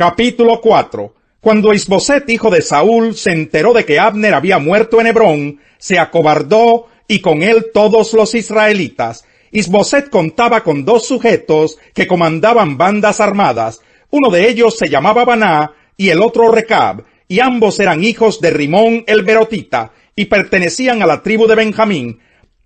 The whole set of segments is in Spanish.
Capítulo 4. Cuando Isboset, hijo de Saúl, se enteró de que Abner había muerto en Hebrón, se acobardó y con él todos los israelitas. Isboset contaba con 2 sujetos que comandaban bandas armadas. Uno de ellos se llamaba Baná y el otro Recab, y ambos eran hijos de Rimón el Berotita, y pertenecían a la tribu de Benjamín.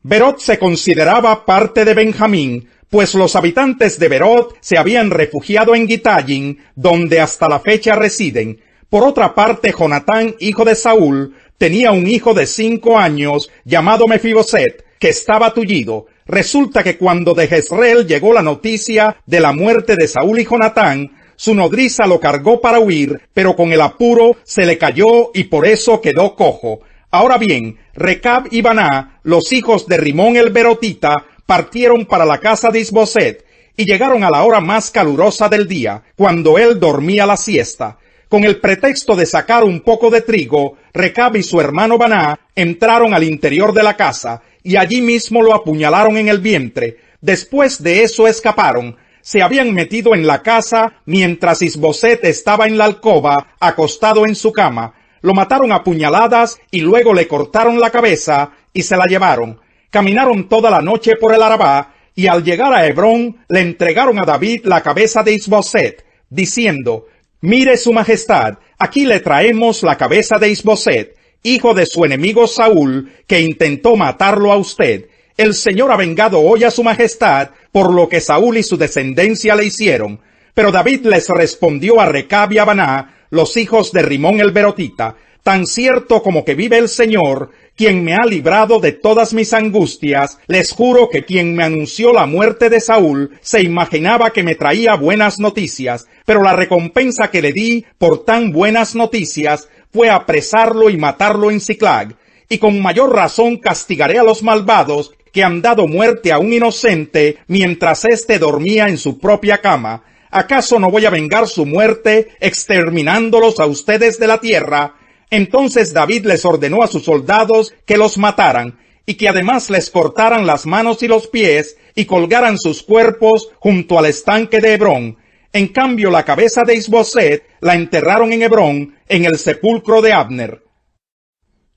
Berot se consideraba parte de Benjamín, pues los habitantes de Berot se habían refugiado en Gitayim, donde hasta la fecha residen. Por otra parte, Jonatán, hijo de Saúl, tenía un hijo de 5 años, llamado Mefiboset, que estaba tullido. Resulta que cuando de Jezreel llegó la noticia de la muerte de Saúl y Jonatán, su nodriza lo cargó para huir, pero con el apuro se le cayó y por eso quedó cojo. Ahora bien, Recab y Baná, los hijos de Rimón el Berotita, partieron para la casa de Isboset, y llegaron a la hora más calurosa del día, cuando él dormía la siesta. Con el pretexto de sacar un poco de trigo, Recab y su hermano Baná entraron al interior de la casa, y allí mismo lo apuñalaron en el vientre. Después de eso escaparon. Se habían metido en la casa mientras Isboset estaba en la alcoba, acostado en su cama. Lo mataron a puñaladas y luego le cortaron la cabeza y se la llevaron. Caminaron toda la noche por el Arabá, y al llegar a Hebrón le entregaron a David la cabeza de Isboset, diciendo: «Mire su majestad, aquí le traemos la cabeza de Isboset, hijo de su enemigo Saúl, que intentó matarlo a usted. El Señor ha vengado hoy a su majestad por lo que Saúl y su descendencia le hicieron». Pero David les respondió a Recab y a Baná, los hijos de Rimón el Berotita: «Tan cierto como que vive el Señor, quien me ha librado de todas mis angustias, les juro que quien me anunció la muerte de Saúl se imaginaba que me traía buenas noticias, pero la recompensa que le di por tan buenas noticias fue apresarlo y matarlo en Siclag. Y con mayor razón castigaré a los malvados que han dado muerte a un inocente mientras éste dormía en su propia cama. ¿Acaso no voy a vengar su muerte exterminándolos a ustedes de la tierra?». Entonces David les ordenó a sus soldados que los mataran, y que además les cortaran las manos y los pies, y colgaran sus cuerpos junto al estanque de Hebrón. En cambio, la cabeza de Isboset la enterraron en Hebrón, en el sepulcro de Abner.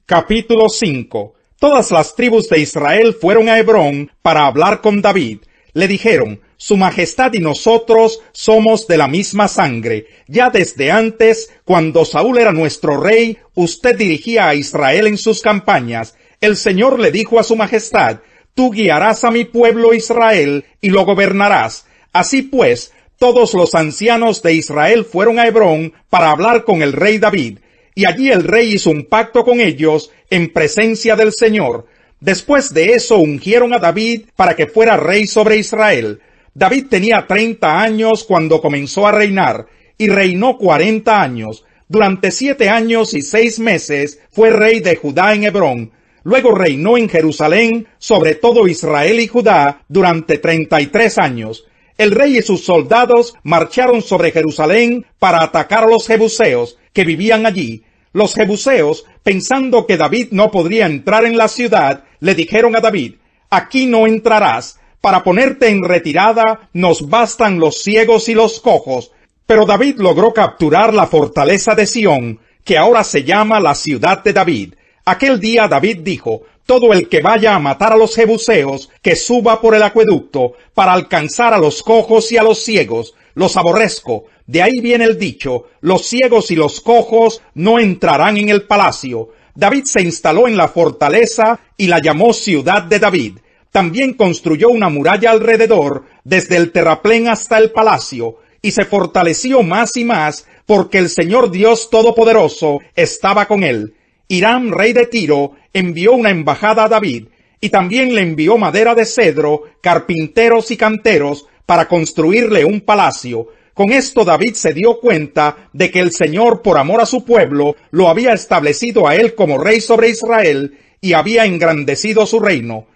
Capítulo 5. Todas las tribus de Israel fueron a Hebrón para hablar con David. Le dijeron: «Su majestad y nosotros somos de la misma sangre. Ya desde antes, cuando Saúl era nuestro rey, usted dirigía a Israel en sus campañas. El Señor le dijo a su majestad: tú guiarás a mi pueblo Israel y lo gobernarás. Así pues, todos los ancianos de Israel fueron a Hebrón para hablar con el rey David, y allí el rey hizo un pacto con ellos en presencia del Señor. Después de eso ungieron a David para que fuera rey sobre Israel. David tenía 30 años cuando comenzó a reinar, y reinó 40 años. Durante 7 años y 6 meses fue rey de Judá en Hebrón. Luego reinó en Jerusalén sobre todo Israel y Judá durante 33 años. El rey y sus soldados marcharon sobre Jerusalén para atacar a los jebuseos que vivían allí. Los jebuseos, pensando que David no podría entrar en la ciudad, le dijeron a David: «Aquí no entrarás. Para ponerte en retirada nos bastan los ciegos y los cojos». Pero David logró capturar la fortaleza de Sión, que ahora se llama la ciudad de David. Aquel día David dijo: «Todo el que vaya a matar a los jebuseos, que suba por el acueducto, para alcanzar a los cojos y a los ciegos. Los aborrezco». De ahí viene el dicho: «Los ciegos y los cojos no entrarán en el palacio». David se instaló en la fortaleza y la llamó Ciudad de David. También construyó una muralla alrededor, desde el terraplén hasta el palacio, y se fortaleció más y más, porque el Señor Dios Todopoderoso estaba con él. Hiram, rey de Tiro, envió una embajada a David, y también le envió madera de cedro, carpinteros y canteros, para construirle un palacio. Con esto David se dio cuenta de que el Señor, por amor a su pueblo, lo había establecido a él como rey sobre Israel, y había engrandecido su reino.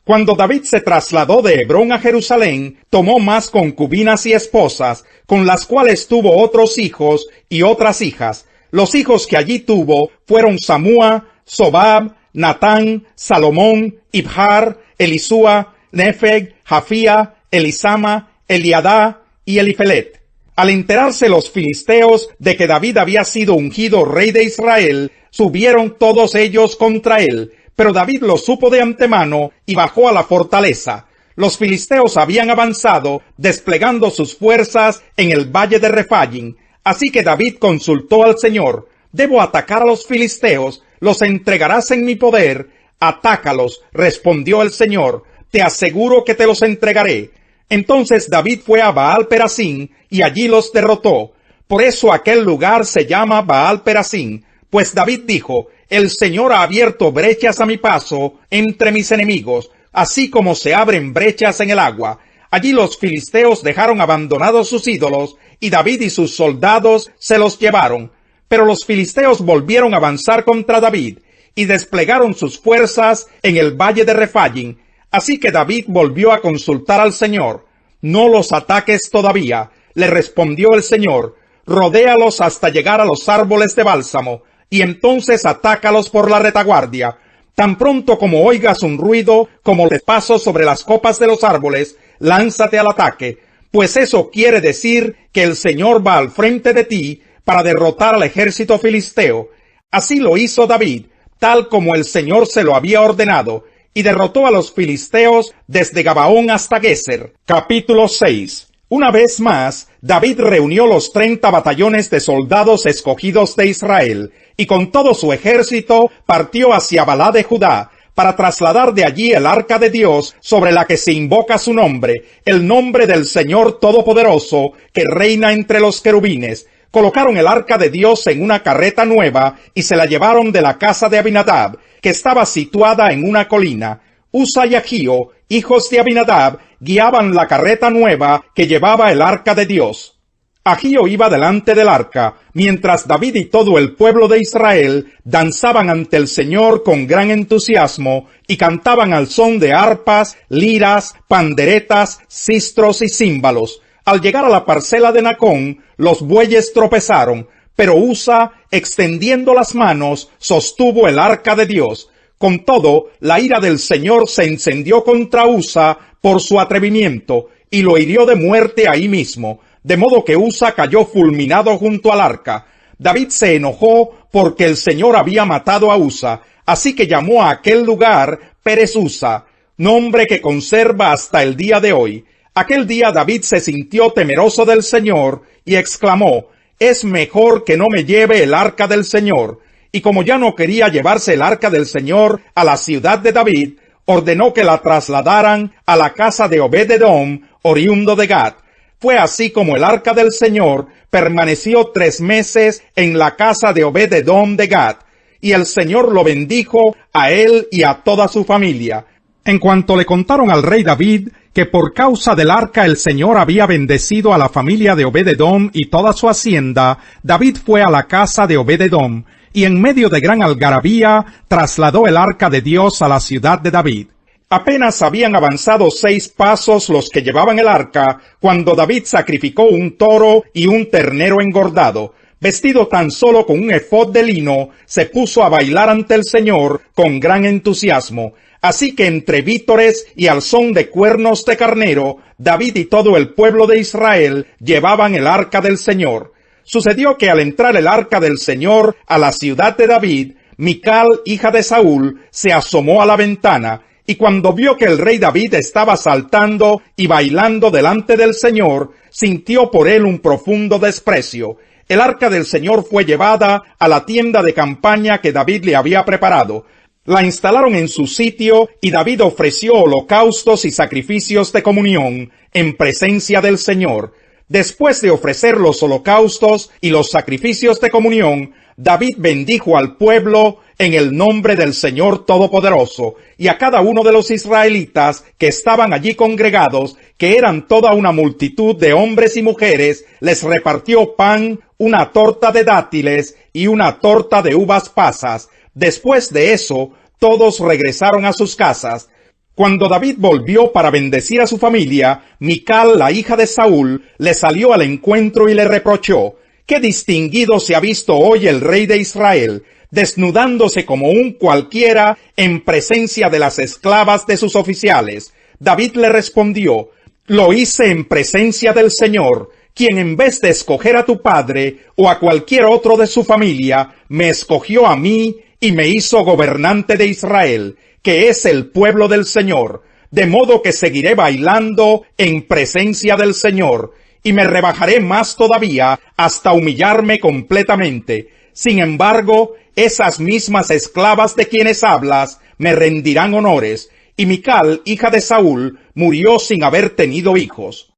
Cuando David se trasladó de Hebrón a Jerusalén, tomó más concubinas y esposas, con las cuales tuvo otros hijos y otras hijas. Los hijos que allí tuvo fueron Samúa, Sobab, Natán, Salomón, Ibjar, Elisúa, Nefeg, Jafía, Elisama, Eliadá y Elifelet. Al enterarse los filisteos de que David había sido ungido rey de Israel, subieron todos ellos contra él, pero David lo supo de antemano y bajó a la fortaleza. Los filisteos habían avanzado, desplegando sus fuerzas en el valle de Refaim. Así que David consultó al Señor: ¿debo atacar a los filisteos? ¿Los entregarás en mi poder? Atácalos, respondió el Señor, te aseguro que te los entregaré. Entonces David fue a Baal-Perasim y allí los derrotó. Por eso aquel lugar se llama Baal-Perasim, pues David dijo: el Señor ha abierto brechas a mi paso entre mis enemigos, así como se abren brechas en el agua. Allí los filisteos dejaron abandonados sus ídolos, y David y sus soldados se los llevaron. Pero los filisteos volvieron a avanzar contra David, y desplegaron sus fuerzas en el valle de Refaim. Así que David volvió a consultar al Señor. No los ataques todavía, le respondió el Señor. Rodéalos hasta llegar a los árboles de bálsamo, y entonces atácalos por la retaguardia. Tan pronto como oigas un ruido como de pasos sobre las copas de los árboles, lánzate al ataque, pues eso quiere decir que el Señor va al frente de ti para derrotar al ejército filisteo. Así lo hizo David, tal como el Señor se lo había ordenado, y derrotó a los filisteos desde Gabaón hasta Geser. Capítulo 6. Una vez más, David reunió los 30 batallones de soldados escogidos de Israel, y con todo su ejército partió hacia Balá de Judá, para trasladar de allí el arca de Dios sobre la que se invoca su nombre, el nombre del Señor Todopoderoso, que reina entre los querubines. Colocaron el arca de Dios en una carreta nueva y se la llevaron de la casa de Abinadab, que estaba situada en una colina. Usa y Ahío, hijos de Abinadab, guiaban la carreta nueva que llevaba el arca de Dios. Ahío iba delante del arca, mientras David y todo el pueblo de Israel danzaban ante el Señor con gran entusiasmo y cantaban al son de arpas, liras, panderetas, sistros y címbalos. Al llegar a la parcela de Nacón, los bueyes tropezaron, pero Usa, extendiendo las manos, sostuvo el arca de Dios. Con todo, la ira del Señor se encendió contra Usa por su atrevimiento, y lo hirió de muerte ahí mismo, de modo que Usa cayó fulminado junto al arca. David se enojó porque el Señor había matado a Usa, así que llamó a aquel lugar Pérez Usa, nombre que conserva hasta el día de hoy. Aquel día David se sintió temeroso del Señor y exclamó: «Es mejor que no me lleve el arca del Señor». Y como ya no quería llevarse el arca del Señor a la ciudad de David, ordenó que la trasladaran a la casa de Obed-edom, oriundo de Gat. Fue así como el arca del Señor permaneció 3 meses en la casa de Obed-edom de Gat, y el Señor lo bendijo a él y a toda su familia. En cuanto le contaron al rey David que por causa del arca el Señor había bendecido a la familia de Obed-edom y toda su hacienda, David fue a la casa de Obed-edom, y en medio de gran algarabía trasladó el arca de Dios a la ciudad de David. Apenas habían avanzado 6 pasos los que llevaban el arca, cuando David sacrificó un toro y un ternero engordado. Vestido tan solo con un efod de lino, se puso a bailar ante el Señor con gran entusiasmo. Así que entre vítores y al son de cuernos de carnero, David y todo el pueblo de Israel llevaban el arca del Señor. Sucedió que al entrar el arca del Señor a la ciudad de David, Mical, hija de Saúl, se asomó a la ventana, y cuando vio que el rey David estaba saltando y bailando delante del Señor, sintió por él un profundo desprecio. El arca del Señor fue llevada a la tienda de campaña que David le había preparado. La instalaron en su sitio y David ofreció holocaustos y sacrificios de comunión en presencia del Señor. Después de ofrecer los holocaustos y los sacrificios de comunión, David bendijo al pueblo en el nombre del Señor Todopoderoso, y a cada uno de los israelitas que estaban allí congregados, que eran toda una multitud de hombres y mujeres, les repartió pan, una torta de dátiles y una torta de uvas pasas. Después de eso, todos regresaron a sus casas. Cuando David volvió para bendecir a su familia, Mical, la hija de Saúl, le salió al encuentro y le reprochó: «Qué distinguido se ha visto hoy el rey de Israel, desnudándose como un cualquiera en presencia de las esclavas de sus oficiales». David le respondió: «Lo hice en presencia del Señor, quien en vez de escoger a tu padre o a cualquier otro de su familia, me escogió a mí y me hizo gobernante de Israel, que es el pueblo del Señor, de modo que seguiré bailando en presencia del Señor, y me rebajaré más todavía hasta humillarme completamente. Sin embargo, esas mismas esclavas de quienes hablas me rendirán honores, y Mical, hija de Saúl, murió sin haber tenido hijos.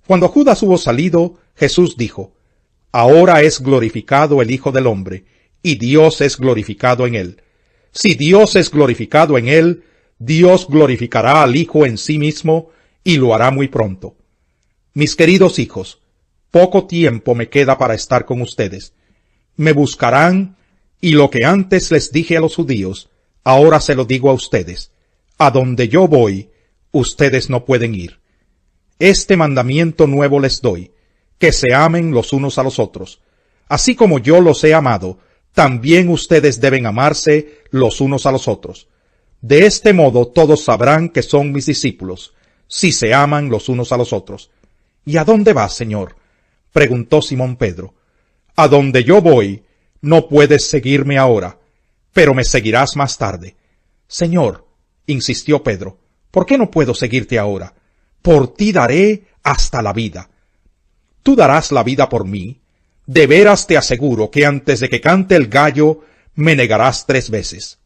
Cuando Judas hubo salido, Jesús dijo: Ahora es glorificado el Hijo del Hombre, y Dios es glorificado en él. Si Dios es glorificado en él, Dios glorificará al Hijo en sí mismo, y lo hará muy pronto. Mis queridos hijos, poco tiempo me queda para estar con ustedes. Me buscarán, y lo que antes les dije a los judíos, ahora se lo digo a ustedes: a donde yo voy, ustedes no pueden ir. Este mandamiento nuevo les doy, que se amen los unos a los otros. Así como yo los he amado, también ustedes deben amarse los unos a los otros. De este modo todos sabrán que son mis discípulos, si se aman los unos a los otros. ¿Y a dónde vas, Señor?, preguntó Simón Pedro. A donde yo voy, no puedes seguirme ahora, pero me seguirás más tarde. Señor, insistió Pedro, ¿por qué no puedo seguirte ahora? Por ti daré hasta la vida. ¿Tú darás la vida por mí? De veras te aseguro que antes de que cante el gallo, me negarás 3 veces.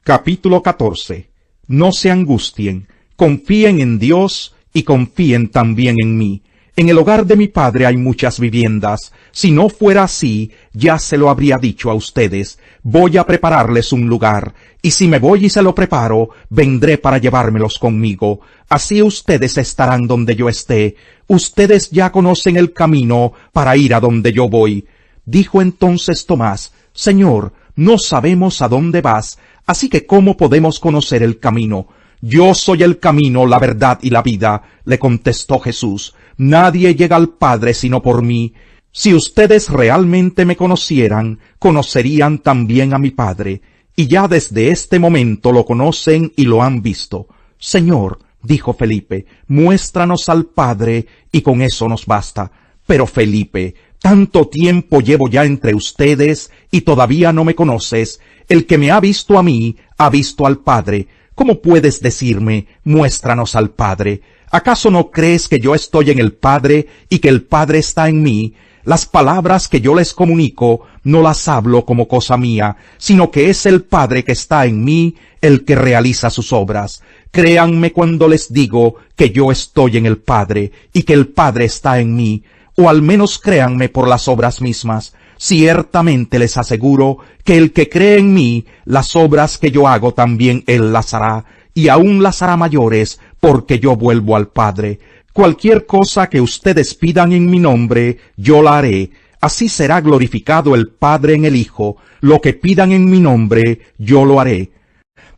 Capítulo 14. No se angustien, confíen en Dios y confíen también en mí. En el hogar de mi padre hay muchas viviendas. Si no fuera así, ya se lo habría dicho a ustedes. Voy a prepararles un lugar, y si me voy y se lo preparo, vendré para llevármelos conmigo. Así ustedes estarán donde yo esté. Ustedes ya conocen el camino para ir a donde yo voy. Dijo entonces Tomás: Señor, no sabemos a dónde vas, así que ¿cómo podemos conocer el camino? Yo soy el camino, la verdad y la vida, le contestó Jesús. Nadie llega al Padre sino por mí. Si ustedes realmente me conocieran, conocerían también a mi Padre, y ya desde este momento lo conocen y lo han visto. Señor, dijo Felipe, muéstranos al Padre, y con eso nos basta. Pero Felipe, tanto tiempo llevo ya entre ustedes, y todavía no me conoces. El que me ha visto a mí, ha visto al Padre. ¿Cómo puedes decirme, muéstranos al Padre? ¿Acaso no crees que yo estoy en el Padre y que el Padre está en mí? Las palabras que yo les comunico no las hablo como cosa mía, sino que es el Padre que está en mí el que realiza sus obras. Créanme cuando les digo que yo estoy en el Padre y que el Padre está en mí, o al menos créanme por las obras mismas. Ciertamente les aseguro que el que cree en mí, las obras que yo hago también él las hará, y aún las hará mayores, porque yo vuelvo al Padre. Cualquier cosa que ustedes pidan en mi nombre, yo la haré. Así será glorificado el Padre en el Hijo. Lo que pidan en mi nombre, yo lo haré.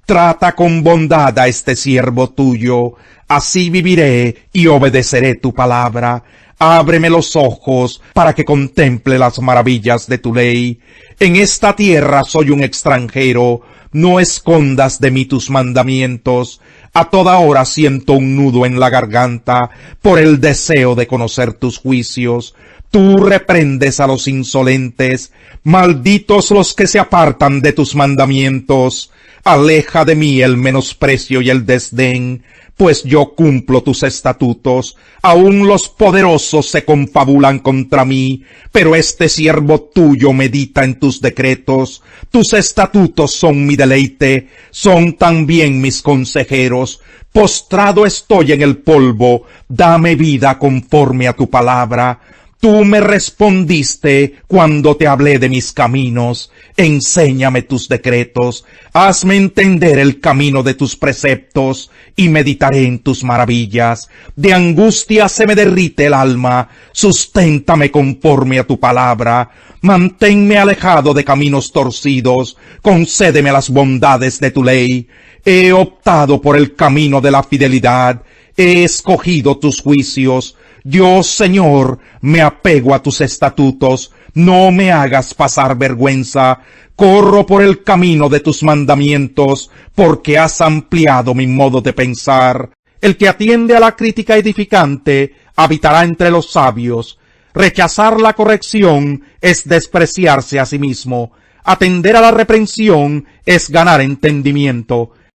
Trata con bondad a este siervo tuyo. Así viviré y obedeceré tu palabra. Ábreme los ojos para que contemple las maravillas de tu ley. En esta tierra soy un extranjero. No escondas de mí tus mandamientos. A toda hora siento un nudo en la garganta por el deseo de conocer tus juicios. Tú reprendes a los insolentes. Malditos los que se apartan de tus mandamientos. Aleja de mí el menosprecio y el desdén, pues yo cumplo tus estatutos. Aún los poderosos se confabulan contra mí, pero este siervo tuyo medita en tus decretos. Tus estatutos son mi deleite, son también mis consejeros. Postrado estoy en el polvo, dame vida conforme a tu palabra. Tú me respondiste cuando te hablé de mis caminos. Enséñame tus decretos. Hazme entender el camino de tus preceptos, y meditaré en tus maravillas. De angustia se me derrite el alma. Susténtame conforme a tu palabra. Manténme alejado de caminos torcidos. Concédeme las bondades de tu ley. He optado por el camino de la fidelidad. He escogido tus juicios. Yo, Señor, me apego a tus estatutos. No me hagas pasar vergüenza. Corro por el camino de tus mandamientos, porque has ampliado mi modo de pensar. El que atiende a la crítica edificante habitará entre los sabios. Rechazar la corrección es despreciarse a sí mismo. Atender a la reprensión es ganar entendimiento.